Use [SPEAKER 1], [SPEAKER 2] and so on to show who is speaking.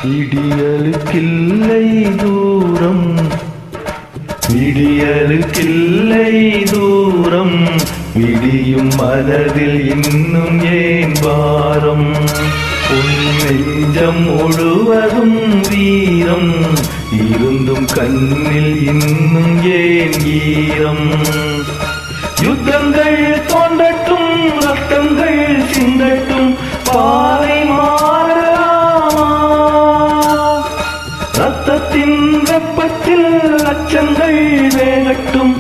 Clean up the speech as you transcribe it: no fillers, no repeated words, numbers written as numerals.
[SPEAKER 1] விடியலுக்கில்லை தூரம், விடியலுக்கில்லை தூரம், விடியும் மனதில் இன்னும் ஏன் வாரம்? உன் நெஞ்சம் முழுவதும் வீரம் இருந்தும் கண்ணில் இன்னும் ஏன் ஈரம்? யுத்தங்கள் தோன்றட்டும், ரத்தங்கள் சிந்தட்டும், பாதை மாறலாமா? ரத்தத்தின் வெப்பத்தில் அச்சங்கள் வேகட்டும்,